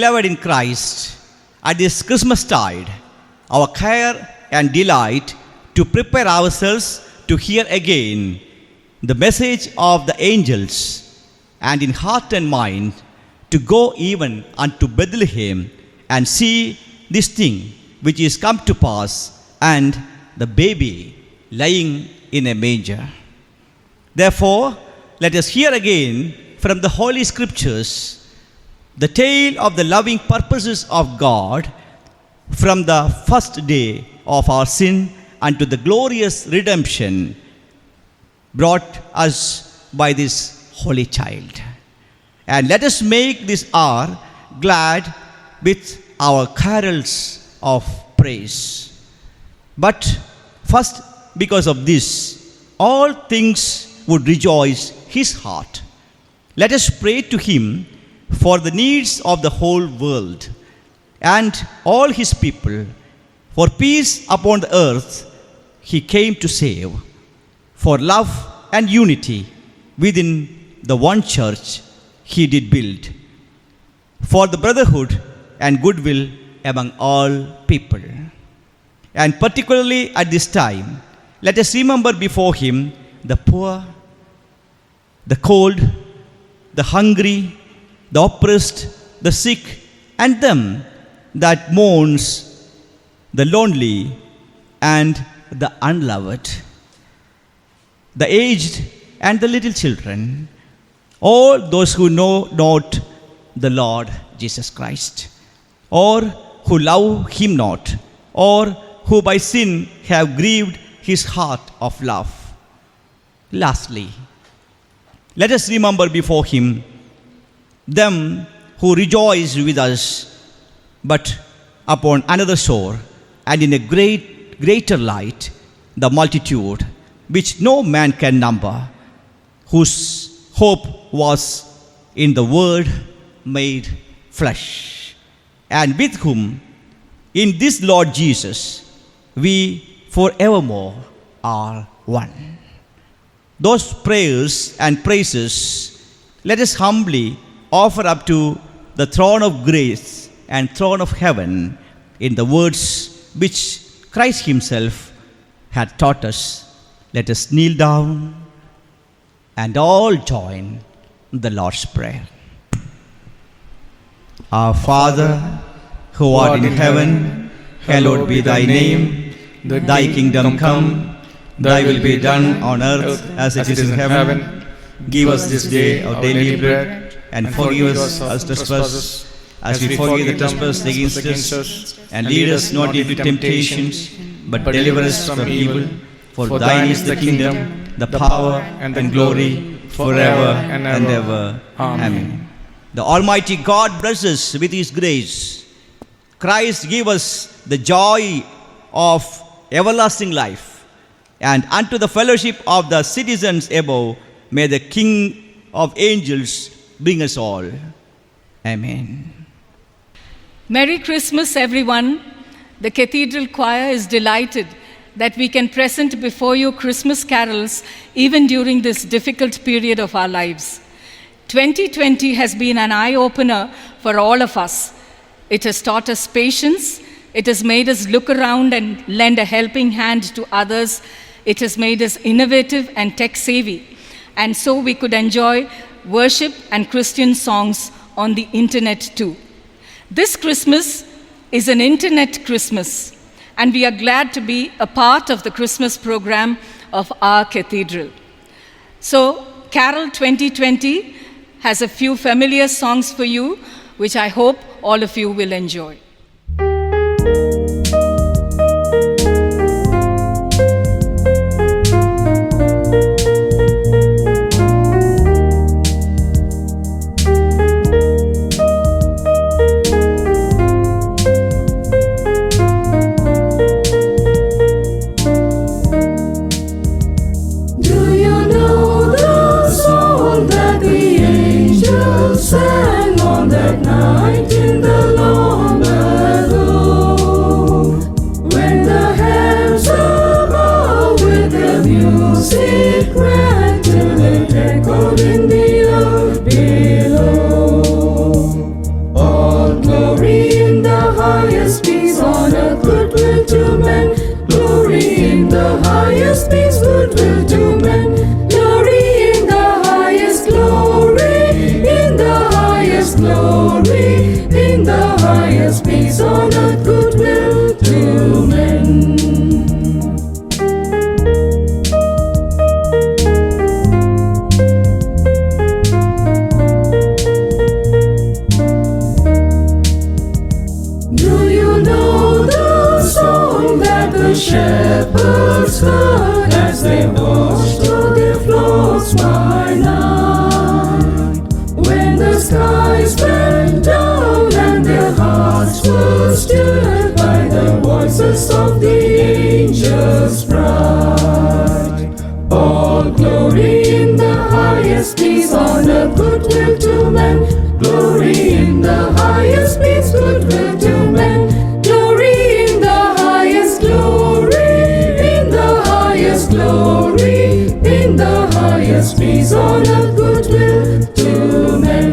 beloved in Christ, at this Christmas tide, our care and delight to prepare ourselves to hear again the message of the angels, and in heart and mind to go even unto Bethlehem and see this thing which is come to pass, and the baby lying in a manger. Therefore, let us hear again from the Holy Scriptures the tale of the loving purposes of God from the first day of our sin unto the glorious redemption brought us by this holy child. And let us make this hour glad with our carols of praise. But first, because of this, all things would rejoice his heart. Let us pray to him for the needs of the whole world and all his people. For peace upon the earth he came to save. For love and unity within the one church he did build. For the brotherhood and goodwill among all people. And particularly at this time, let us remember before him the poor, the cold, the hungry, the oppressed, the sick, and them that mourns, the lonely and the unloved, the aged and the little children, all those who know not the Lord Jesus Christ, or who love him not, or who by sin have grieved his heart of love. Lastly, let us remember before him them who rejoice with us, but upon another shore, and in a greater light, the multitude which no man can number, whose hope was in the Word made flesh, and with whom, in this Lord Jesus, we forevermore are one. Those prayers and praises let us humbly offer up to the throne of grace and throne of heaven in the words which Christ himself had taught us. Let us kneel down and all join the Lord's Prayer. Our Father, who art in heaven, hallowed be thy name. Thy kingdom come, thy will be done on earth as it is in heaven. Give us this day our daily bread, and forgive us our trespasses, as we forgive the trespassers against us. And lead us not into temptations, but deliver us from evil. For thine is the kingdom, the power, and the glory, forever and ever. Amen. The Almighty God bless us with his grace. Christ give us the joy of everlasting life. And unto the fellowship of the citizens above, may the King of angels bring us all. Amen. Merry Christmas, everyone. The Cathedral Choir is delighted that we can present before you Christmas carols even during this difficult period of our lives. 2020 has been an eye-opener for all of us. It has taught us patience. It has made us look around and lend a helping hand to others. It has made us innovative and tech-savvy. And so we could enjoy worship and Christian songs on the internet too. This Christmas is an internet Christmas, and we are glad to be a part of the Christmas program of our cathedral. So, Carol 2020 has a few familiar songs for you, which I hope all of you will enjoy. Sang on that night in the long shepherds heard as they watched o'er their flocks by night. When the skies went down and their hearts were stirred by the voices of the angels bright. All glory in the highest, peace on earth, goodwill to men. Glory in the highest, peace, goodwill to men. Glory in the highest, glory in the highest, glory in the highest, peace on earth, goodwill to men.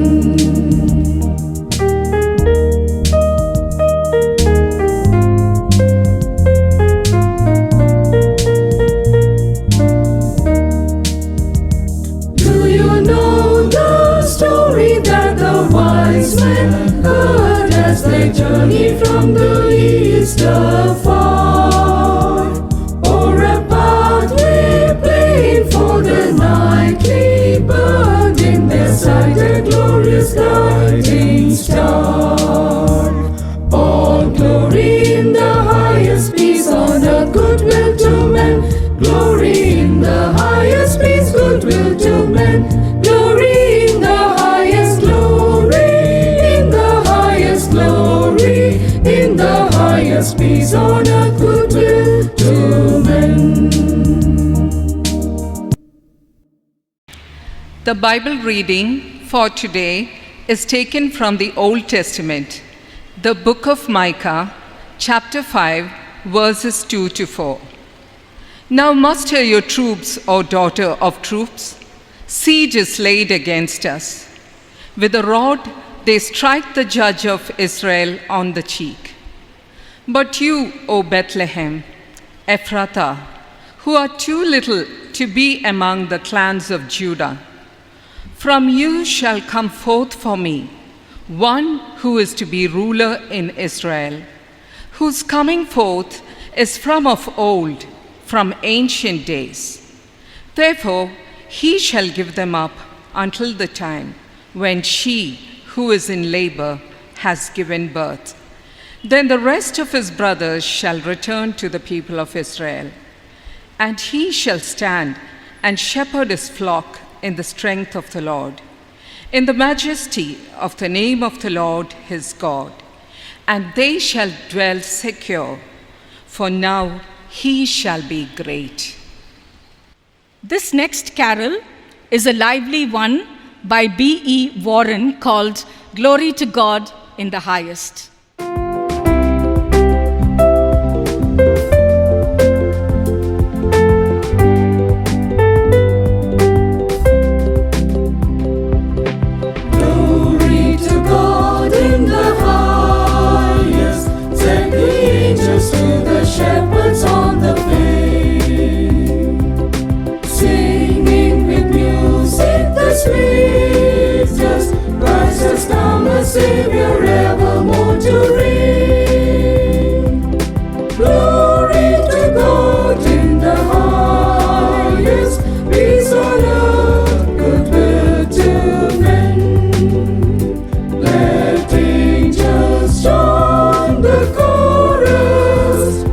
Do you know the story that the wise men heard as they journeyed from the east afar? O'er a pathway plain for the nightly bird, in their sight a glorious guiding star. All glory in the highest, peace on earth, goodwill to men. Glory in the highest, peace, goodwill to men. Glory in the highest, glory in the highest, glory in the highest, peace on earth, goodwill to men. The Bible reading for today is taken from the Old Testament, the book of Micah, chapter 5, verses 2 to 4. Now muster your troops, O daughter of troops. Siege is laid against us. With a rod they strike the judge of Israel on the cheek. But you, O Bethlehem, Ephrathah, who are too little to be among the clans of Judah, from you shall come forth for me one who is to be ruler in Israel, whose coming forth is from of old, from ancient days. Therefore he shall give them up until the time when she who is in labor has given birth. Then the rest of his brothers shall return to the people of Israel, and he shall stand and shepherd his flock in the strength of the Lord, in the majesty of the name of the Lord his God. And they shall dwell secure, for now he shall be great. This next carol is a lively one by B.E. Warren called Glory to God in the Highest. Glory to God in the highest, send the angels to the shepherds on the plain, singing with music the sweetest. Christ has come, a Savior evermore to reign. Glory to God in the highest, peace on earth, goodwill to men. Let angels join the chorus,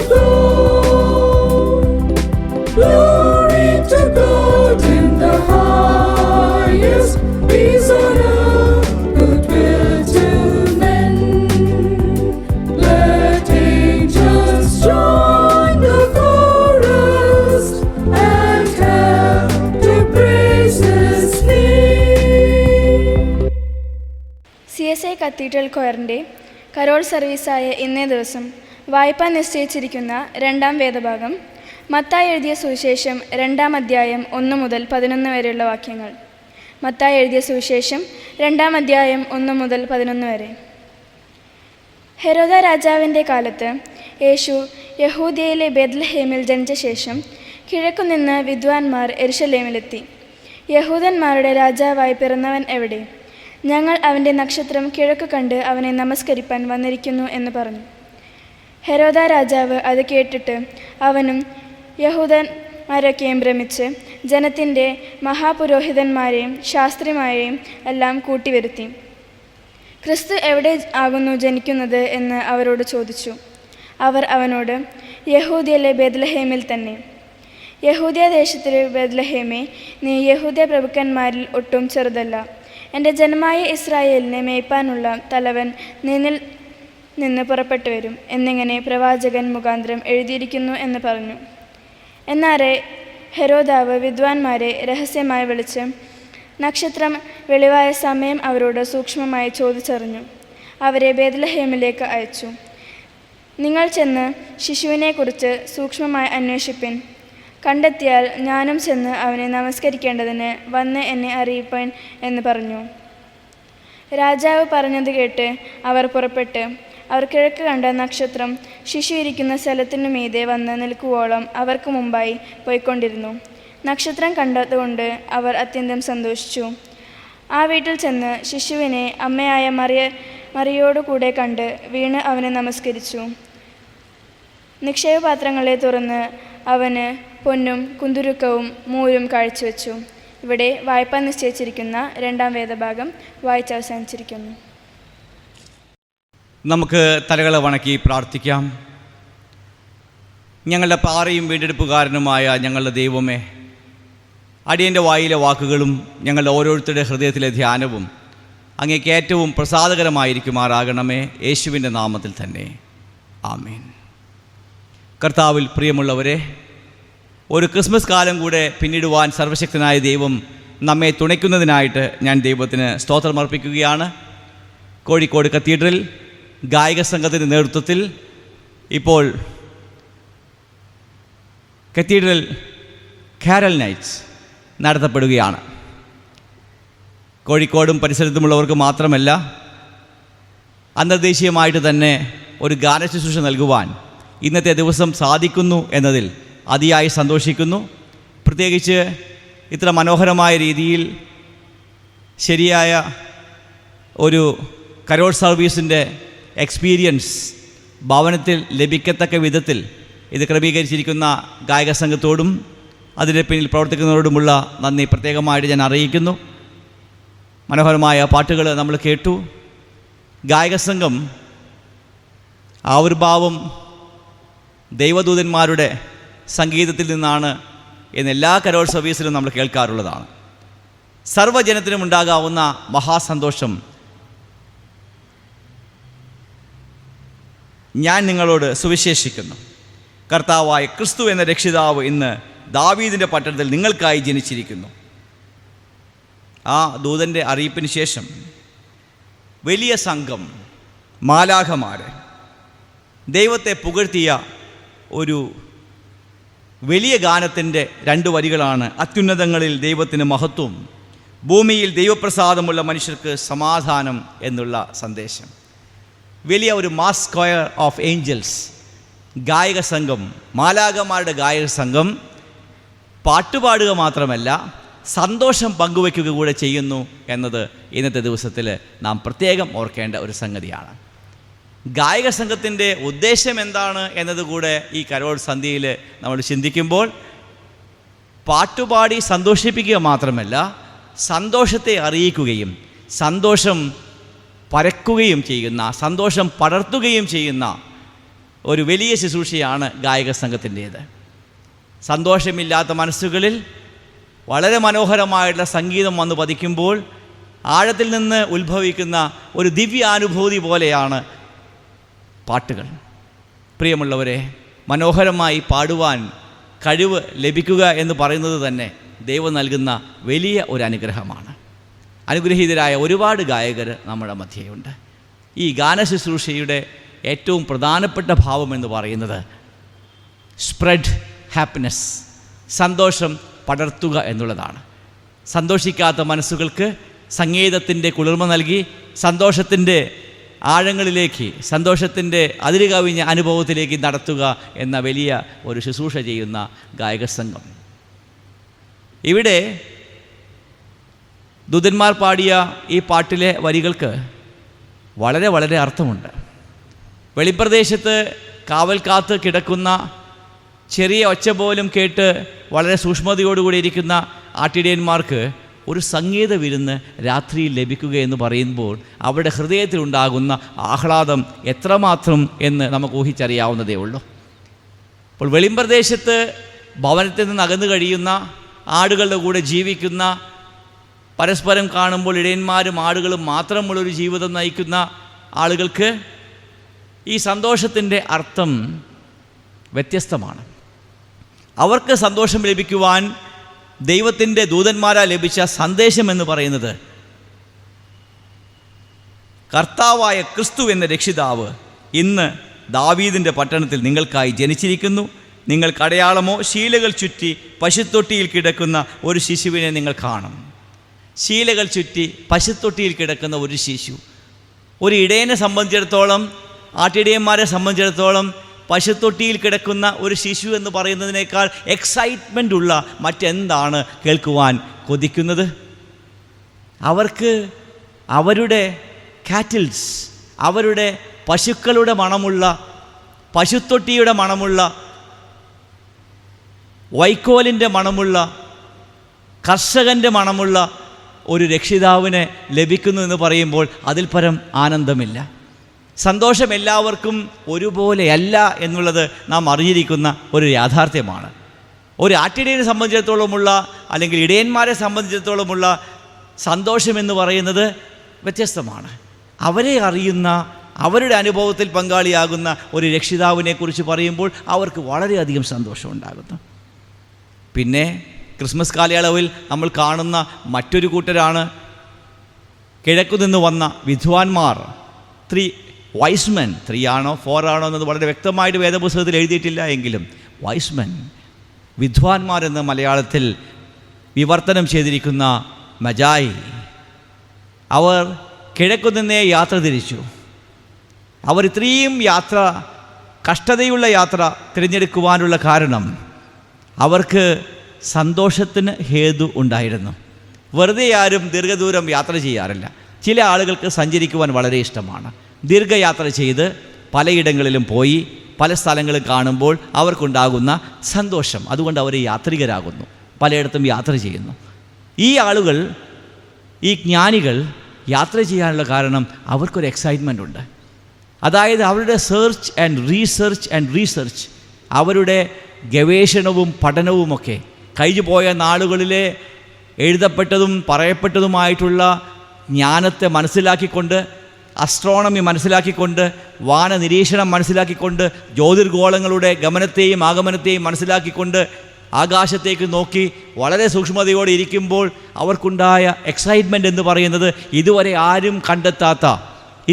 God. Glory to God in the highest, peace on earth, goodwill to men. Let angels join the chorus and help to praise His name. CSI cathedral കൊയറിൻ്റെ carol സർവീസായ ഇന്നേ ദിവസം വായ്പാ നിശ്ചയിച്ചിരിക്കുന്ന രണ്ടാം വേദഭാഗം മത്തായി എഴുതിയ സുവിശേഷം 2-ാം അധ്യായം 1 മുതൽ 11 വരെയുള്ള വാക്യങ്ങൾ. മത്തായി എഴുതിയ സുവിശേഷം 2-ാം അധ്യായം 1 മുതൽ 11 വരെ. ഹെരോദ രാജാവിൻ്റെ കാലത്ത് യേശു യഹൂദിയയിലെ ബെത്ലഹേമിൽ ജനിച്ച ശേഷം കിഴക്കുനിന്ന് വിദ്വാൻമാർ യെരുശലേമിലെത്തി. യഹൂദന്മാരുടെ രാജാവായി പിറന്നവൻ എവിടെ? ഞങ്ങൾ അവൻ്റെ നക്ഷത്രം കിഴക്ക് കണ്ട് അവനെ നമസ്കരിപ്പാൻ വന്നിരിക്കുന്നു എന്ന് പറഞ്ഞു. ഹെരോദ രാജാവ് അത് കേട്ടിട്ട് അവനും യഹൂദന്മാരൊക്കെയും ഭ്രമിച്ച് ജനത്തിൻ്റെ മഹാപുരോഹിതന്മാരെയും ശാസ്ത്രിമാരെയും എല്ലാം കൂട്ടിവരുത്തി. ക്രിസ്തു എവിടെ ആകുന്നു ജനിക്കുന്നത് എന്ന് അവരോട് ചോദിച്ചു. അവർ അവനോട്, യഹൂദിയയിലെ ബെത്ലഹേമിൽ തന്നെ. യഹൂദിയ ദേശത്തിലെ ബെത്ലഹേമേ, നീ യഹൂദിയ പ്രഭുക്കന്മാരിൽ ഒട്ടും ചെറുതല്ല. എൻ്റെ ജനമായ ഇസ്രായേലിനെ മേയ്പ്പാനുള്ള തലവൻ നിന്നിൽ നിന്ന് പുറപ്പെട്ടു വരും എന്നിങ്ങനെ പ്രവാചകൻ മുഖാന്തരം എഴുതിയിരിക്കുന്നു എന്ന് പറഞ്ഞു. എന്നാറെ ഹെരോദാവ് വിദ്വാൻമാരെ രഹസ്യമായി വിളിച്ച് നക്ഷത്രം വെളിവായ സമയം അവരോട് സൂക്ഷ്മമായി ചോദിച്ചറിഞ്ഞു. അവരെ ബെത്ലഹേമിലേക്ക് അയച്ചു. നിങ്ങൾ ചെന്ന് ശിശുവിനെക്കുറിച്ച് സൂക്ഷ്മമായി അന്വേഷിപ്പിൻ. കണ്ടെത്തിയാൽ ഞാനും ചെന്ന് അവനെ നമസ്കരിക്കേണ്ടതിന് വന്ന് എന്നെ അറിയിപ്പൻ എന്ന് പറഞ്ഞു. രാജാവ് പറഞ്ഞത് കേട്ട് അവർ പുറപ്പെട്ട് അവർ കിഴക്ക് കണ്ട നക്ഷത്രം ശിശു ഇരിക്കുന്ന സ്ഥലത്തിനു മീതെ വന്ന് നിൽക്കുവോളം അവർക്ക് മുമ്പായി പോയിക്കൊണ്ടിരുന്നു. നക്ഷത്രം കണ്ടതുകൊണ്ട് അവർ അത്യന്തം സന്തോഷിച്ചു. ആ വീട്ടിൽ ചെന്ന് ശിശുവിനെ അമ്മയായ മറിയോടുകൂടെ കണ്ട് വീണ് അവനെ നമസ്കരിച്ചു. നിക്ഷേപപാത്രങ്ങളെ തുറന്ന് അവന് പൊന്നും കുന്തുരുക്കവും മൂരും കാഴ്ചവെച്ചു. ഇവിടെ വായ്പ നിശ്ചയിച്ചിരിക്കുന്ന രണ്ടാം വേദഭാഗം വായിച്ചവസാനിച്ചിരിക്കുന്നു. നമുക്ക് തലകളെ വണക്കി പ്രാർത്ഥിക്കാം. ഞങ്ങളുടെ പാറയും വീണ്ടെടുപ്പുകാരനുമായ ഞങ്ങളുടെ ദൈവമേ, അടിയൻ്റെ വായിലെ വാക്കുകളും ഞങ്ങളുടെ ഓരോരുത്തരുടെ ഹൃദയത്തിലെ ധ്യാനവും അങ്ങേക്ക് ഏറ്റവും പ്രസാദകരമായിരിക്കുമാറാകണമേ. യേശുവിൻ്റെ നാമത്തിൽ തന്നെ ആമേൻ. കർത്താവിൽ പ്രിയമുള്ളവരെ, ഒരു ക്രിസ്മസ് കാലം കൂടെ പിന്നിടുവാൻ സർവശക്തനായ ദൈവം നമ്മെ തുണയ്ക്കുന്നതിനായിട്ട് ഞാൻ ദൈവത്തിന് സ്തോത്രമർപ്പിക്കുകയാണ്. കോഴിക്കോട് കത്തീഡ്രൽ ഗായക സംഘത്തിൻ്റെ നേതൃത്വത്തിൽ ഇപ്പോൾ കത്തീഡ്രൽ കാരൽ നൈറ്റ്സ് നടത്തപ്പെടുകയാണ്. കോഴിക്കോടും പരിസരത്തുമുള്ളവർക്ക് മാത്രമല്ല, അന്തർദേശീയമായിട്ട് തന്നെ ഒരു ഗാനശുശ്രൂഷ നൽകുവാൻ ഇന്നത്തെ ദിവസം സാധിക്കുന്നു എന്നതിൽ അതിയായി സന്തോഷിക്കുന്നു. പ്രത്യേകിച്ച് ഇത്ര മനോഹരമായ രീതിയിൽ ശരിയായ ഒരു കരോൾ സർവീസിൻ്റെ എക്സ്പീരിയൻസ് ഭവനത്തിൽ ലഭിക്കത്തക്ക വിധത്തിൽ ഇത് ക്രമീകരിച്ചിരിക്കുന്ന ഗായക സംഘത്തോടും അതിൻ്റെ പിന്നിൽ പ്രവർത്തിക്കുന്നവരോടുമുള്ള നന്ദി പ്രത്യേകമായിട്ട് ഞാൻ അറിയിക്കുന്നു. മനോഹരമായ പാട്ടുകൾ നമ്മൾ കേട്ടു. ഗായക സംഘം ആവിർഭാവം ദൈവദൂതന്മാരുടെ സംഗീതത്തിൽ നിന്നാണ് എന്ന് എല്ലാ കരോൾ സർവീസിലും നമ്മൾ കേൾക്കാറുള്ളതാണ്. സർവ്വജനത്തിനും ഉണ്ടാകാവുന്ന മഹാസന്തോഷം ഞാൻ നിങ്ങളോട് സുവിശേഷിക്കുന്നു. കർത്താവായ ക്രിസ്തു എന്ന രക്ഷിതാവ് ഇന്ന് ദാവീദിൻ്റെ പട്ടണത്തിൽ നിങ്ങൾക്കായി ജനിച്ചിരിക്കുന്നു. ആ ദൂതൻ്റെ അറിയിപ്പിന് ശേഷം വലിയ സംഘം മാലാഖമാർ ദൈവത്തെ പുകഴ്ത്തിയ ഒരു വലിയ ഗാനത്തിൻ്റെ 2 വരികളാണ് അത്യുന്നതങ്ങളിൽ ദൈവത്തിന് മഹത്വം, ഭൂമിയിൽ ദൈവപ്രസാദമുള്ള മനുഷ്യർക്ക് സമാധാനം എന്നുള്ള സന്ദേശം. വലിയ ഒരു മാസ് സ്ക്വയർ ഓഫ് ഏഞ്ചൽസ് ഗായക സംഘം, മാലാഖമാരുടെ ഗായക സംഘം പാട്ടുപാടുക മാത്രമല്ല സന്തോഷം പങ്കുവയ്ക്കുക കൂടെ ചെയ്യുന്നു എന്നത് ഇന്നത്തെ ദിവസത്തിൽ നാം പ്രത്യേകം ഓർക്കേണ്ട ഒരു സംഗതിയാണ്. ഗായക സംഘത്തിൻ്റെ ഉദ്ദേശം എന്താണ് എന്നതുകൂടെ ഈ കരോൾ സന്ധ്യയിൽ നമ്മൾ ചിന്തിക്കുമ്പോൾ പാട്ടുപാടി സന്തോഷിപ്പിക്കുക മാത്രമല്ല സന്തോഷത്തെ അറിയിക്കുകയും സന്തോഷം പരക്കുകയും ചെയ്യുന്ന, സന്തോഷം പടർത്തുകയും ചെയ്യുന്ന ഒരു വലിയ ശുശ്രൂഷയാണ് ഗായക സംഘത്തിൻ്റേത്. സന്തോഷമില്ലാത്ത മനസ്സുകളിൽ വളരെ മനോഹരമായിട്ടുള്ള സംഗീതം വന്ന് പതിക്കുമ്പോൾ ആഴത്തിൽ നിന്ന് ഉത്ഭവിക്കുന്ന ഒരു ദിവ്യാനുഭൂതി പോലെയാണ് പാട്ടുകൾ. പ്രിയമുള്ളവരെ, മനോഹരമായി പാടുവാൻ കഴിവ് ലഭിക്കുക എന്ന് പറയുന്നത് തന്നെ ദൈവം നൽകുന്ന വലിയ ഒരു അനുഗ്രഹമാണ്. അനുഗ്രഹീതരായ ഒരുപാട് ഗായകർ നമ്മുടെ മധ്യയുണ്ട്. ഈ ഗാനശുശ്രൂഷയുടെ ഏറ്റവും പ്രധാനപ്പെട്ട ഭാവം എന്ന് പറയുന്നത് സ്പ്രെഡ് ഹാപ്പിനെസ്, സന്തോഷം പടർത്തുക എന്നുള്ളതാണ്. സന്തോഷിക്കാത്ത മനസ്സുകൾക്ക് സംഗീതത്തിൻ്റെ കുളിർമ നൽകി സന്തോഷത്തിൻ്റെ ആഴങ്ങളിലേക്ക്, സന്തോഷത്തിൻ്റെ അതിരുകവിഞ്ഞ അനുഭവത്തിലേക്ക് നടത്തുക എന്ന വലിയ ഒരു ശുശ്രൂഷ ചെയ്യുന്ന ഗായക സംഘം. ഇവിടെ ദൂതന്മാർ പാടിയ ഈ പാട്ടിലെ വരികൾക്ക് വളരെ വളരെ അർത്ഥമുണ്ട്. വെളിപ്രദേശത്ത് കാവൽ കാത്ത് കിടക്കുന്ന, ചെറിയ ഒച്ച പോലും കേട്ട് വളരെ സൂക്ഷ്മതയോടുകൂടി ഇരിക്കുന്ന ആട്ടിടയന്മാർക്ക് ഒരു സംഗീത വിരുന്ന് രാത്രിയിൽ ലഭിക്കുക എന്ന് പറയുമ്പോൾ അവരുടെ ഹൃദയത്തിലുണ്ടാകുന്ന ആഹ്ലാദം എത്രമാത്രം എന്ന് നമുക്ക് ഊഹിച്ചറിയാവുന്നതേ ഉള്ളൂ. അപ്പോൾ വെളിമ്പ്രദേശത്ത് ഭവനത്തിൽ നിന്ന് അകന്നു കഴിയുന്ന, ആടുകളുടെ കൂടെ ജീവിക്കുന്ന, പരസ്പരം കാണുമ്പോൾ ഇടയന്മാരും ആടുകളും മാത്രമുള്ളൊരു ജീവിതം നയിക്കുന്ന ആളുകൾക്ക് ഈ സന്തോഷത്തിൻ്റെ അർത്ഥം വ്യത്യസ്തമാണ്. അവർക്ക് സന്തോഷം ലഭിക്കുവാൻ ദൈവത്തിൻ്റെ ദൂതന്മാരാൽ ലഭിച്ച സന്ദേശം എന്ന് പറയുന്നത് കർത്താവായ ക്രിസ്തു എന്ന രക്ഷിതാവ് ഇന്ന് ദാവീദിൻ്റെ പട്ടണത്തിൽ നിങ്ങൾക്കായി ജനിച്ചിരിക്കുന്നു. നിങ്ങൾക്ക് അടയാളമോ ശീലകൾ ചുറ്റി പശുത്തൊട്ടിയിൽ കിടക്കുന്ന ഒരു ശിശുവിനെ നിങ്ങൾ കാണും. ശീലകൾ ചുറ്റി പശുത്തൊട്ടിയിൽ കിടക്കുന്ന ഒരു ശിശു, ഒരു ഇടയനെ സംബന്ധിച്ചിടത്തോളം, ആട്ടിടയന്മാരെ സംബന്ധിച്ചിടത്തോളം പശുത്തൊട്ടിയിൽ കിടക്കുന്ന ഒരു ശിശു എന്ന് പറയുന്നതിനേക്കാൾ എക്സൈറ്റ്മെൻ്റ് ഉള്ള മറ്റെന്താണ് കേൾക്കുവാൻ കൊതിക്കുന്നത്? അവർക്ക് അവരുടെ കാറ്റിൽസ്, അവരുടെ പശുക്കളുടെ മണമുള്ള, പശുത്തൊട്ടിയുടെ മണമുള്ള, വൈക്കോലിൻ്റെ മണമുള്ള, കർഷകൻ്റെ മണമുള്ള ഒരു രക്ഷിതാവിനെ ലഭിക്കുന്നു എന്ന് പറയുമ്പോൾ അതിൽ പരം ആനന്ദമില്ല. സന്തോഷം എല്ലാവർക്കും ഒരുപോലെയല്ല എന്നുള്ളത് നാം അറിഞ്ഞിരിക്കുന്ന ഒരു യാഥാർത്ഥ്യമാണ്. ഒരു ആട്ടിടയനെ സംബന്ധിച്ചിടത്തോളമുള്ള, അല്ലെങ്കിൽ ഇടയന്മാരെ സംബന്ധിച്ചിടത്തോളമുള്ള സന്തോഷമെന്ന് പറയുന്നത് വ്യത്യസ്തമാണ്. അവരെ അറിയുന്ന, അവരുടെ അനുഭവത്തിൽ പങ്കാളിയാകുന്ന ഒരു രക്ഷിതാവിനെക്കുറിച്ച് പറയുമ്പോൾ അവർക്ക് വളരെയധികം സന്തോഷമുണ്ടാകുന്നു. പിന്നെ ക്രിസ്മസ് കാലയളവിൽ നമ്മൾ കാണുന്ന മറ്റൊരു കൂട്ടരാണ് കിഴക്കുനിന്ന് വന്ന വിദ്വാൻമാർ. 3 വൈസ്മെൻ, 3 ആണോ 4 ആണോ എന്നത് വളരെ വ്യക്തമായിട്ട് വേദപുസ്തകത്തിൽ എഴുതിയിട്ടില്ല എങ്കിലും വൈസ്മെൻ, വിദ്വാൻമാരെന്ന് മലയാളത്തിൽ വിവർത്തനം ചെയ്തിരിക്കുന്ന മജായി, അവർ കിഴക്കുനിന്നേ യാത്ര തിരിച്ചു. അവർ ഇത്രയും യാത്ര, കഷ്ടതയുള്ള യാത്ര തിരഞ്ഞെടുക്കുവാനുള്ള കാരണം അവർക്ക് സന്തോഷത്തിന് ഹേതു ഉണ്ടായിരുന്നു. വെറുതെ ആരും ദീർഘദൂരം യാത്ര ചെയ്യാറില്ല. ചില ആളുകൾക്ക് സഞ്ചരിക്കുവാൻ വളരെ ഇഷ്ടമാണ്. ദീർഘയാത്ര ചെയ്ത് പലയിടങ്ങളിലും പോയി പല സ്ഥലങ്ങളും കാണുമ്പോൾ അവർക്കുണ്ടാകുന്ന സന്തോഷം, അതുകൊണ്ട് അവർ യാത്രികരാകുന്നു, പലയിടത്തും യാത്ര ചെയ്യുന്നു. ഈ ആളുകൾ, ഈ ജ്ഞാനികൾ യാത്ര ചെയ്യാനുള്ള കാരണം അവർക്കൊരു എക്സൈറ്റ്മെൻ്റ് ഉണ്ട്. അതായത് അവരുടെ സെർച്ച് ആൻഡ് റീസെർച്ച്, അവരുടെ ഗവേഷണവും പഠനവുമൊക്കെ കഴിഞ്ഞു പോയ നാളുകളിലെ എഴുതപ്പെട്ടതും പറയപ്പെട്ടതുമായിട്ടുള്ള ജ്ഞാനത്തെ മനസ്സിലാക്കിക്കൊണ്ട്, അസ്ട്രോണമി മനസ്സിലാക്കിക്കൊണ്ട്, വാനനിരീക്ഷണം മനസ്സിലാക്കിക്കൊണ്ട്, ജ്യോതിർഗോളങ്ങളുടെ ഗമനത്തെയും ആഗമനത്തെയും മനസ്സിലാക്കിക്കൊണ്ട് ആകാശത്തേക്ക് നോക്കി വളരെ സൂക്ഷ്മതയോടെ ഇരിക്കുമ്പോൾ അവർക്കുണ്ടായ എക്സൈറ്റ്മെൻ്റ് എന്ന് പറയുന്നത് ഇതുവരെ ആരും കണ്ടെത്താത്ത,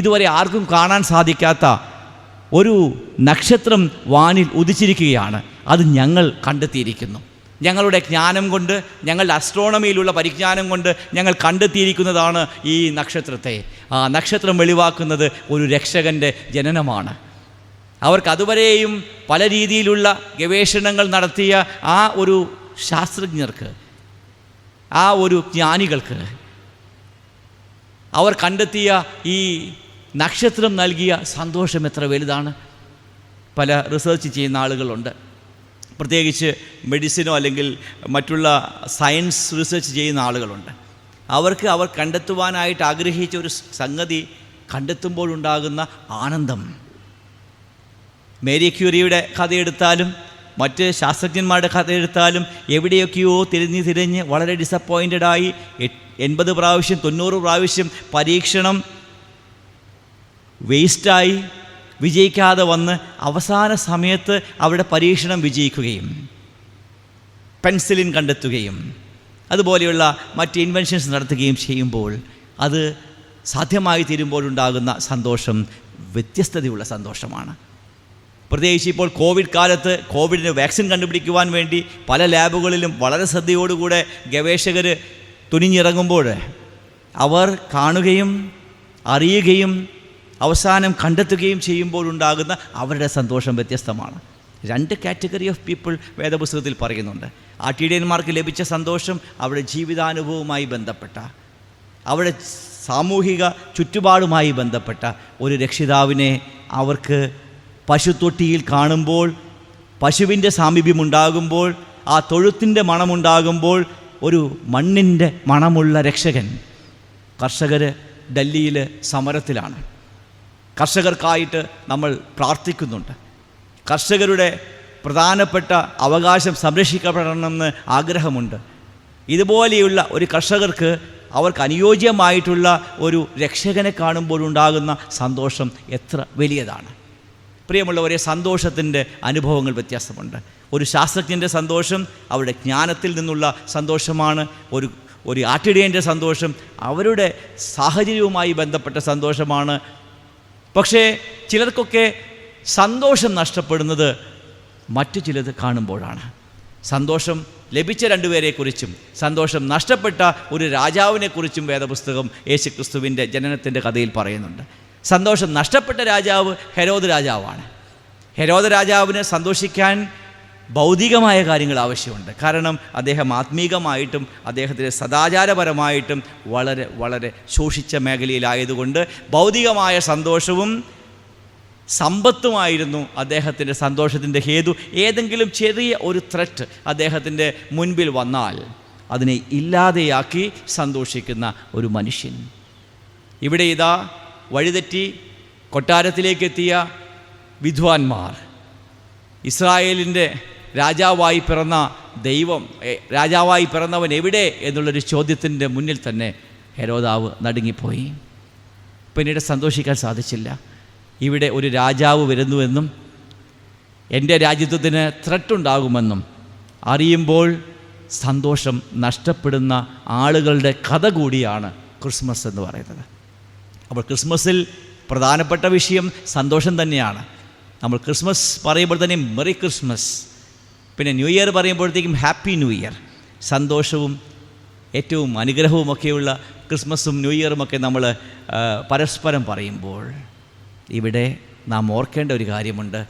ഇതുവരെ ആർക്കും കാണാൻ സാധിക്കാത്ത ഒരു നക്ഷത്രം വാനിൽ ഉദിച്ചിരിക്കുകയാണ്. അത് ഞങ്ങൾ കണ്ടെത്തിയിരിക്കുന്നു. ഞങ്ങളുടെ ജ്ഞാനം കൊണ്ട്, ഞങ്ങളുടെ അസ്ട്രോണമിയിലുള്ള പരിജ്ഞാനം കൊണ്ട് ഞങ്ങൾ കണ്ടെത്തിയിരിക്കുന്നതാണ് ഈ നക്ഷത്രത്തെ. ആ നക്ഷത്രം വെളിവാക്കുന്നത് ഒരു രക്ഷകൻ്റെ ജനനമാണ്. അവർക്കതുവരെയും പല രീതിയിലുള്ള ഗവേഷണങ്ങൾ നടത്തിയ ആ ഒരു ശാസ്ത്രജ്ഞർക്ക്, ആ ഒരു ജ്ഞാനികൾക്ക് അവർ കണ്ടെത്തിയ ഈ നക്ഷത്രം നൽകിയ സന്തോഷം എത്ര വലുതാണ്. പല റിസർച്ച് ചെയ്യുന്ന ആളുകളുണ്ട്, പ്രത്യേകിച്ച് മെഡിസിനോ അല്ലെങ്കിൽ മറ്റുള്ള സയൻസ് റിസർച്ച് ചെയ്യുന്ന ആളുകളുണ്ട്. അവർക്ക് അവർ കണ്ടെത്തുവാനായിട്ട് ആഗ്രഹിച്ച ഒരു സംഗതി കണ്ടെത്തുമ്പോഴുണ്ടാകുന്ന ആനന്ദം, മേരി ക്യൂറിയുടെ കഥയെടുത്താലും മറ്റ് ശാസ്ത്രജ്ഞന്മാരുടെ കഥയെടുത്താലും എവിടെയൊക്കെയോ തിരിഞ്ഞ് വളരെ ഡിസപ്പോയിൻറ്റഡായി 80 പ്രാവശ്യം 90 പ്രാവശ്യം പരീക്ഷണം വേസ്റ്റായി വിജയിക്കാതെ വന്ന് അവസാന സമയത്ത് അവിടെ പരീക്ഷണം വിജയിക്കുകയും പെൻസിലിൻ കണ്ടെത്തുകയും അതുപോലെയുള്ള മറ്റ് ഇൻവെൻഷൻസ് നടത്തുകയും ചെയ്യുമ്പോൾ അത് സാധ്യമായി തീരുമ്പോഴുണ്ടാകുന്ന സന്തോഷം വ്യത്യസ്തതയുള്ള സന്തോഷമാണ്. പ്രത്യേകിച്ച് ഇപ്പോൾ കോവിഡ് കാലത്ത് കോവിഡിന് വാക്സിൻ കണ്ടുപിടിക്കുവാൻ വേണ്ടി പല ലാബുകളിലും വളരെ ശ്രദ്ധയോടുകൂടെ ഗവേഷകർ തുനിഞ്ഞിറങ്ങുമ്പോൾ അവർ കാണുകയും അറിയുകയും അവസാനം കണ്ടെത്തുകയും ചെയ്യുമ്പോഴുണ്ടാകുന്ന അവരുടെ സന്തോഷം വ്യത്യസ്തമാണ്. 2 കാറ്റഗറി ഓഫ് പീപ്പിൾ വേദപുസ്തകത്തിൽ പറയുന്നുണ്ട്. ആട്ടിടയന്മാർക്ക് ലഭിച്ച സന്തോഷം അവരുടെ ജീവിതാനുഭവവുമായി ബന്ധപ്പെട്ട, അവരുടെ സാമൂഹിക ചുറ്റുപാടുമായി ബന്ധപ്പെട്ട ഒരു രക്ഷിതാവിനെ അവർക്ക് പശുത്തൊട്ടിയിൽ കാണുമ്പോൾ, പശുവിൻ്റെ സാമീപ്യമുണ്ടാകുമ്പോൾ, ആ തൊഴുത്തിൻ്റെ മണമുണ്ടാകുമ്പോൾ, ഒരു മണ്ണിൻ്റെ മണമുള്ള രക്ഷകൻ. കർഷകർ ഡൽഹിയിൽ സമരത്തിലാണ്. കർഷകർക്കായിട്ട് നമ്മൾ പ്രാർത്ഥിക്കുന്നുണ്ട്. കർഷകരുടെ പ്രധാനപ്പെട്ട അവകാശം സംരക്ഷിക്കപ്പെടണമെന്ന് ആഗ്രഹമുണ്ട്. ഇതുപോലെയുള്ള ഒരു കർഷകർക്ക് അവർക്ക് അനുയോജ്യമായിട്ടുള്ള ഒരു രക്ഷകനെ കാണുമ്പോഴുണ്ടാകുന്ന സന്തോഷം എത്ര വലിയതാണ്. പ്രിയമുള്ളവരെ, സന്തോഷത്തിൻ്റെ അനുഭവങ്ങൾ വ്യത്യാസമുണ്ട്. ഒരു ശാസ്ത്രജ്ഞൻ്റെ സന്തോഷം അവരുടെ ജ്ഞാനത്തിൽ നിന്നുള്ള സന്തോഷമാണ്. ഒരു ആട്ടിടയൻ്റെ സന്തോഷം അവരുടെ സാഹചര്യവുമായി ബന്ധപ്പെട്ട സന്തോഷമാണ്. പക്ഷേ ചിലർക്കൊക്കെ സന്തോഷം നഷ്ടപ്പെടുന്നത് മറ്റു ചിലത് കാണുമ്പോഴാണ്. സന്തോഷം ലഭിച്ച 2 പേരെക്കുറിച്ചും സന്തോഷം നഷ്ടപ്പെട്ട ഒരു രാജാവിനെക്കുറിച്ചും വേദപുസ്തകം യേശുക്രിസ്തുവിൻ്റെ ജനനത്തിൻ്റെ കഥയിൽ പറയുന്നുണ്ട്. സന്തോഷം നഷ്ടപ്പെട്ട രാജാവ് ഹെരോദ് രാജാവാണ്. ഹെരോദ് രാജാവിന് സന്തോഷിക്കാൻ ഭൗതികമായ കാര്യങ്ങൾ ആവശ്യമുണ്ട്. കാരണം അദ്ദേഹം ആത്മീകമായിട്ടും അദ്ദേഹത്തിൻ്റെ സദാചാരപരമായിട്ടും വളരെ വളരെ ശോഷിച്ച മേഖലയിലായതുകൊണ്ട് ഭൗതികമായ സന്തോഷവും സമ്പത്തുമായിരുന്നു അദ്ദേഹത്തിൻ്റെ സന്തോഷത്തിൻ്റെ ഹേതു. ഏതെങ്കിലും ചെറിയ ഒരു ത്രെറ്റ് അദ്ദേഹത്തിൻ്റെ മുൻപിൽ വന്നാൽ അതിനെ ഇല്ലാതെയാക്കി സന്തോഷിക്കുന്ന ഒരു മനുഷ്യൻ. ഇവിടെ ഇതാ വഴിതെറ്റി കൊട്ടാരത്തിലേക്കെത്തിയ വിദ്വാൻമാർ, ഇസ്രായേലിൻ്റെ രാജാവായി പിറന്ന ദൈവം, രാജാവായി പിറന്നവൻ എവിടെ എന്നുള്ളൊരു ചോദ്യത്തിൻ്റെ മുന്നിൽ തന്നെ ഹെരോദാവ് നടുങ്ങിപ്പോയി. പിന്നീട് സന്തോഷിക്കാൻ സാധിച്ചില്ല. ഇവിടെ ഒരു രാജാവ് വരുന്നുവെന്നും എൻ്റെ രാജ്യത്വത്തിന് ത്രെട്ടുണ്ടാകുമെന്നും അറിയുമ്പോൾ സന്തോഷം നഷ്ടപ്പെടുന്ന ആളുകളുടെ കഥ കൂടിയാണ് ക്രിസ്മസ് എന്ന് പറയുന്നത്. അപ്പോൾ ക്രിസ്മസിൽ പ്രധാനപ്പെട്ട വിഷയം സന്തോഷം തന്നെയാണ്. നമ്മൾ ക്രിസ്മസ് പറയുമ്പോൾ തന്നെ മെറി ക്രിസ്മസ്, പിന്നെ ന്യൂ ഇയർ പറയുമ്പോഴത്തേക്കും ഹാപ്പി ന്യൂ ഇയർ. സന്തോഷവും ഏറ്റവും അനുഗ്രഹവുമൊക്കെയുള്ള ക്രിസ്മസും ന്യൂ ഇയറുമൊക്കെ നമ്മൾ പരസ്പരം പറയുമ്പോൾ ഇവിടെ നാം ഓർക്കേണ്ട ഒരു കാര്യമുണ്ട്.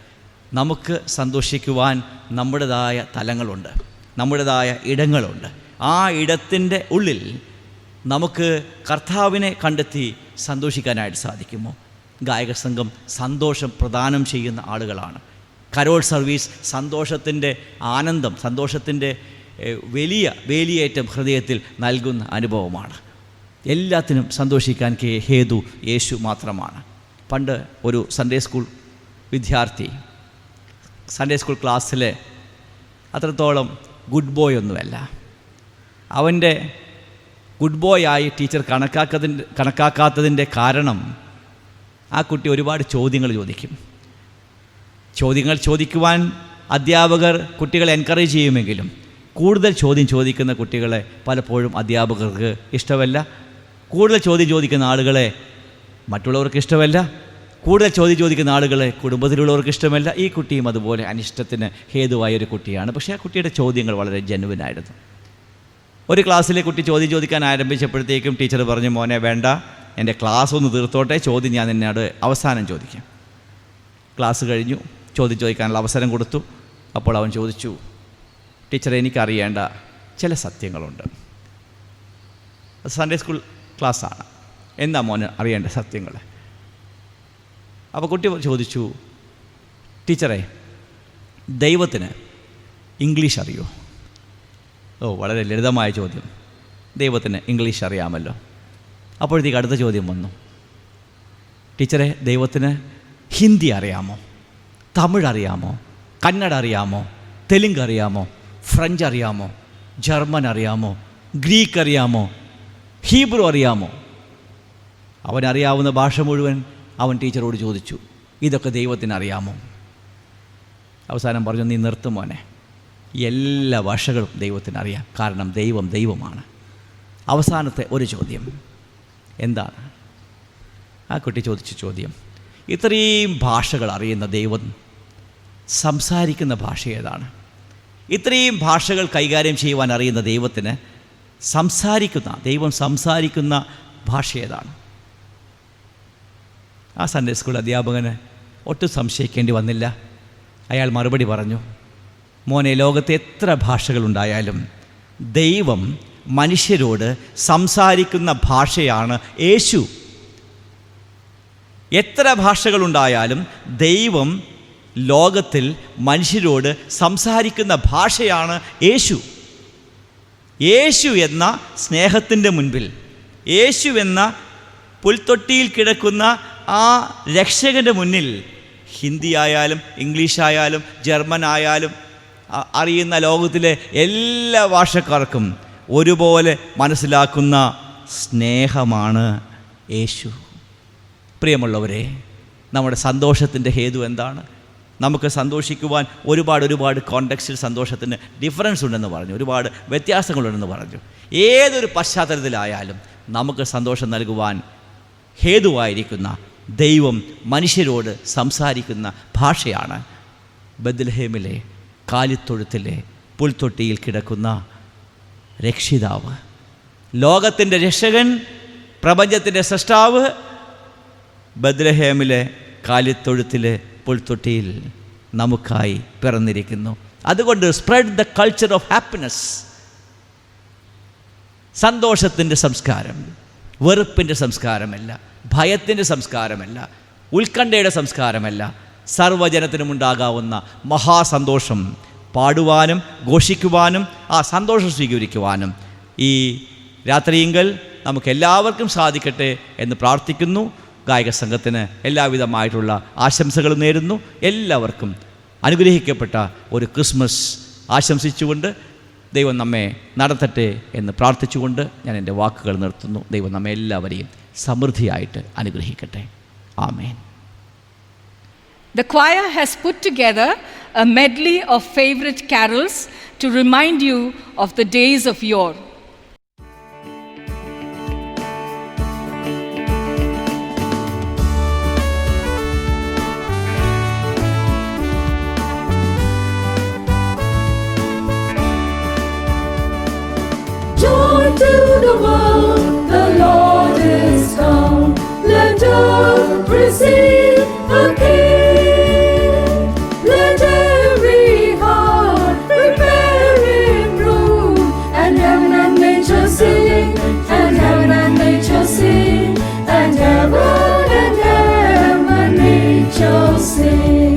നമുക്ക് സന്തോഷിക്കുവാൻ നമ്മുടേതായ തലങ്ങളുണ്ട്, നമ്മുടേതായ ഇടങ്ങളുണ്ട്. ആ ഇടത്തിൻ്റെ ഉള്ളിൽ നമുക്ക് കർത്താവിനെ കണ്ടെത്തി സന്തോഷിക്കാനായിട്ട് സാധിക്കുമോ? ഗായക സംഘം സന്തോഷം പ്രദാനം ചെയ്യുന്ന ആളുകളാണ്. കരോൾ സർവീസ് സന്തോഷത്തിൻ്റെ ആനന്ദം, സന്തോഷത്തിൻ്റെ വലിയ വേലിയേറ്റം ഹൃദയത്തിൽ നൽകുന്ന അനുഭവമാണ്. എല്ലാത്തിനും സന്തോഷിക്കാൻ ഹേതു യേശു മാത്രമാണ്. പണ്ട് ഒരു സൺഡേ സ്കൂൾ വിദ്യാർത്ഥി സൺഡേ സ്കൂൾ ക്ലാസ്സിൽ അത്രത്തോളം ഗുഡ് ബോയ് ഒന്നുമല്ല. അവൻ്റെ ഗുഡ് ബോയ് ആയി ടീച്ചർ കണക്കാക്കാത്തതിൻ്റെ കാരണം ആ കുട്ടി ഒരുപാട് ചോദ്യങ്ങൾ ചോദിക്കും. ചോദ്യങ്ങൾ ചോദിക്കുവാൻ അധ്യാപകർ കുട്ടികളെ എൻകറേജ് ചെയ്യുമെങ്കിലും കൂടുതൽ ചോദ്യം ചോദിക്കുന്ന കുട്ടികളെ പലപ്പോഴും അധ്യാപകർക്ക് ഇഷ്ടമല്ല. കൂടുതൽ ചോദ്യം ചോദിക്കുന്ന ആളുകളെ മറ്റുള്ളവർക്ക് ഇഷ്ടമല്ല. കൂടുതൽ ചോദ്യം ചോദിക്കുന്ന ആളുകളെ കുടുംബത്തിലുള്ളവർക്ക് ഇഷ്ടമല്ല. ഈ കുട്ടിയും അതുപോലെ അനിഷ്ടത്തിന് ഹേതുവായൊരു കുട്ടിയാണ്. പക്ഷേ ആ കുട്ടിയുടെ ചോദ്യങ്ങൾ വളരെ ജെനുവിനായിരുന്നു. ഒരു ക്ലാസ്സിലെ കുട്ടി ചോദ്യം ചോദിക്കാൻ ആരംഭിച്ചപ്പോഴത്തേക്കും ടീച്ചർ പറഞ്ഞു, മോനെ വേണ്ട, എൻ്റെ ക്ലാസ് ഒന്ന് തീർത്തോട്ടെ, ചോദ്യം ഞാൻ എന്നോട് അവസാനം ചോദിക്കാം. ക്ലാസ് കഴിഞ്ഞു, ചോദ്യം ചോദിക്കാനുള്ള അവസരം കൊടുത്തു. അപ്പോൾ അവൻ ചോദിച്ചു, ടീച്ചറെ എനിക്കറിയേണ്ട ചില സത്യങ്ങളുണ്ട്. സൺഡേ സ്കൂൾ ക്ലാസ്സാണ്, എന്താ മോന് അറിയേണ്ട സത്യങ്ങൾ? അപ്പോൾ കുട്ടി ചോദിച്ചു, ടീച്ചറെ ദൈവത്തിന് ഇംഗ്ലീഷ് അറിയോ? ഓ, വളരെ ലളിതമായ ചോദ്യം. ദൈവത്തിന് ഇംഗ്ലീഷ് അറിയാമല്ലോ. അപ്പോഴത്തേക്ക് അടുത്ത ചോദ്യം വന്നു, ടീച്ചറെ ദൈവത്തിന് ഹിന്ദി അറിയാമോ? തമിഴ് അറിയാമോ? കന്നഡ അറിയാമോ? തെലുങ്ക് അറിയാമോ? ഫ്രഞ്ച് അറിയാമോ? ജർമ്മൻ അറിയാമോ? ഗ്രീക്ക് അറിയാമോ? ഹീബ്രു അറിയാമോ? അവനറിയാവുന്ന ഭാഷ മുഴുവൻ അവൻ ടീച്ചറോട് ചോദിച്ചു, ഇതൊക്കെ ദൈവത്തിന് അറിയാമോ? അവസാനം പറഞ്ഞു, നീ നിർത്തും മോനെ, എല്ലാ ഭാഷകളും ദൈവത്തിന് അറിയാം, കാരണം ദൈവം ദൈവമാണ്. അവസാനത്തെ ഒരു ചോദ്യം എന്താണ്? ആ കുട്ടി ചോദിച്ച ചോദ്യം, ഇത്രയും ഭാഷകൾ അറിയുന്ന ദൈവം സംസാരിക്കുന്ന ഭാഷ ഏതാണ്? ഇത്രയും ഭാഷകൾ കൈകാര്യം ചെയ്യുവാൻ അറിയുന്ന ദൈവത്തിന് ദൈവം സംസാരിക്കുന്ന ഭാഷ ഏതാണ്? ആ സൺഡേ സ്കൂൾ അധ്യാപകന് ഒട്ടും സംശയിക്കേണ്ടി വന്നില്ല. അയാൾ മറുപടി പറഞ്ഞു, മോനെ, ലോകത്തെ എത്ര ഭാഷകളുണ്ടായാലും ദൈവം മനുഷ്യരോട് സംസാരിക്കുന്ന ഭാഷയാണ് യേശു. എത്ര ഭാഷകളുണ്ടായാലും ദൈവം ലോകത്തിൽ മനുഷ്യരോട് സംസാരിക്കുന്ന ഭാഷയാണ് യേശു. യേശു എന്ന സ്നേഹത്തിൻ്റെ മുൻപിൽ, യേശു എന്ന പുൽത്തൊട്ടിയിൽ കിടക്കുന്ന ആ രക്ഷകൻ്റെ മുന്നിൽ ഹിന്ദി ആയാലും ഇംഗ്ലീഷായാലും ജർമ്മൻ ആയാലും അറിയുന്ന ലോകത്തിലെ എല്ലാ ഭാഷക്കാർക്കും ഒരുപോലെ മനസ്സിലാക്കുന്ന സ്നേഹമാണ് യേശു. പ്രിയമുള്ളവരെ, നമ്മുടെ സന്തോഷത്തിൻ്റെ ഹേതു എന്താണ്? നമുക്ക് സന്തോഷിക്കുവാൻ ഒരുപാട് കോണ്ടെക്സ്റ്റിൽ സന്തോഷത്തിന് ഡിഫറൻസ് ഉണ്ടെന്ന് പറഞ്ഞു, ഒരുപാട് വ്യത്യാസങ്ങളുണ്ടെന്ന് പറഞ്ഞു. ഏതൊരു പശ്ചാത്തലത്തിലായാലും നമുക്ക് സന്തോഷം നൽകുവാൻ ഹേതുവായിരിക്കുന്ന ദൈവം മനുഷ്യരോട് സംസാരിക്കുന്ന ഭാഷയാണ് ബത്ലഹേമിലെ കാലിത്തൊഴുത്തിലെ പുൽത്തൊട്ടിയിൽ കിടക്കുന്ന രക്ഷിതാവ്, ലോകത്തിൻ്റെ രക്ഷകൻ, പ്രപഞ്ചത്തിൻ്റെ സൃഷ്ടാവ് ബത്ലഹേമിലെ കാലിത്തൊഴുത്തിലെ പുൽത്തൊട്ടിയിൽ നമുക്കായി പിറന്നിരിക്കുന്നു. അതുകൊണ്ട് spread the culture of happiness. സന്തോഷത്തിൻ്റെ സംസ്കാരം വെറുപ്പിൻ്റെ സംസ്കാരമല്ല, ഭയത്തിൻ്റെ സംസ്കാരമല്ല, ഉത്കണ്ഠയുടെ സംസ്കാരമല്ല. സർവ്വജനത്തിനുമുണ്ടാകാവുന്ന മഹാസന്തോഷം പാടുവാനും ഘോഷിക്കുവാനും ആ സന്തോഷം സ്വീകരിക്കുവാനും ഈ രാത്രിയിങ്കൽ നമുക്കെല്ലാവർക്കും സാധിക്കട്ടെ എന്ന് പ്രാർത്ഥിക്കുന്നു. ഗായക സംഘത്തിന് എല്ലാവിധമായിട്ടുള്ള ആശംസകളും നേരുന്നു. എല്ലാവർക്കും അനുഗ്രഹിക്കപ്പെട്ട ഒരു ക്രിസ്മസ് ആശംസിച്ചുകൊണ്ട് ദൈവം നമ്മെ നടത്തട്ടെ എന്ന് പ്രാർത്ഥിച്ചുകൊണ്ട് ഞാൻ എൻ്റെ വാക്കുകൾ നിർത്തുന്നു. ദൈവം നമ്മെ എല്ലാവരെയും സമൃദ്ധിയായിട്ട് അനുഗ്രഹിക്കട്ടെ. ആമേൻ. The choir has put together a medley of favorite carols to remind you of the days of yore. Joy to the world, the Lord is come. Let earth receive a King. Let every heart prepare Him room. And heaven and nature sing, and heaven and nature sing, and heaven and nature sing.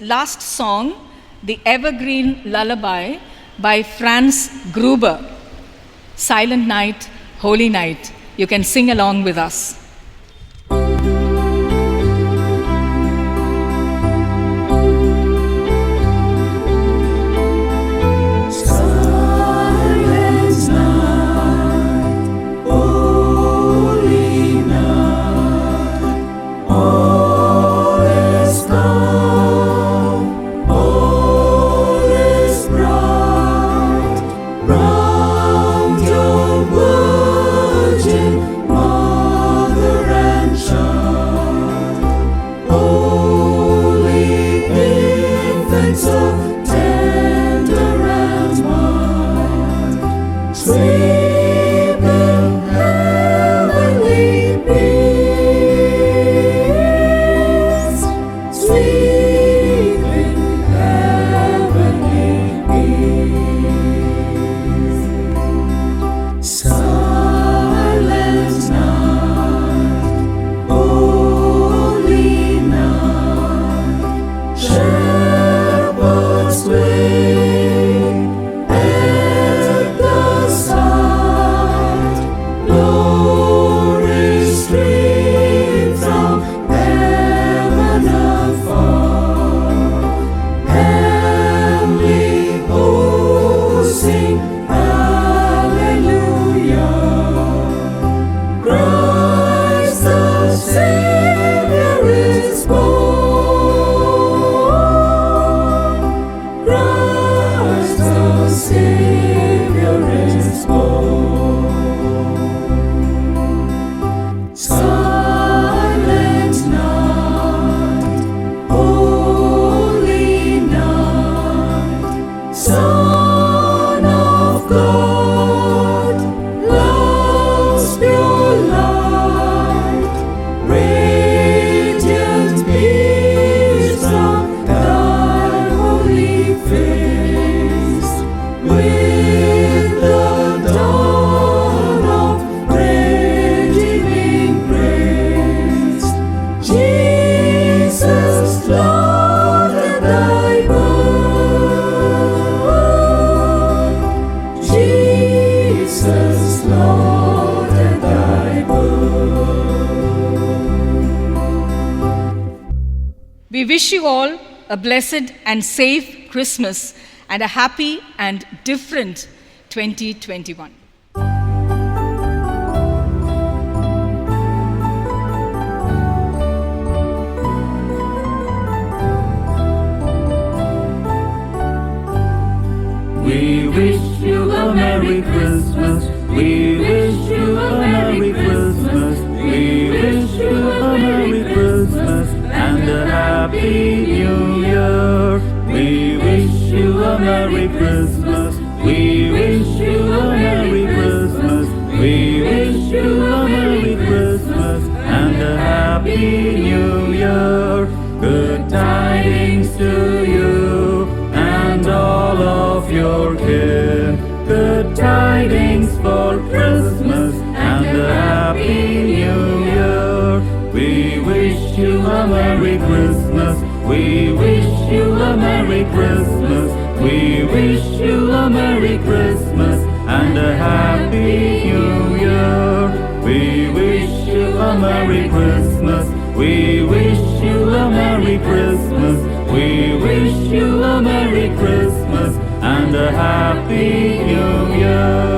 last song, The Evergreen Lullaby by Franz Gruber. Silent Night, Holy Night. You can sing along with us. We wish you all a blessed and safe Christmas and a happy and different 2021. We wish you a Merry Christmas. We wish you a Merry Christmas. We wish you a Merry Christmas and a Happy New Year. We wish you a Merry Christmas. We wish you a Merry Christmas. We wish you a Merry Christmas and a Happy New Year. Good tidings to you and all of your kin. Good tidings for Christmas and a Happy New Year. We wish you a Merry Christmas. We wish you a Merry Christmas. We wish you a Merry Christmas and a Happy New Year. We wish you a Merry Christmas. We wish you a Merry Christmas. We wish you a Merry Christmas and a Happy New Year.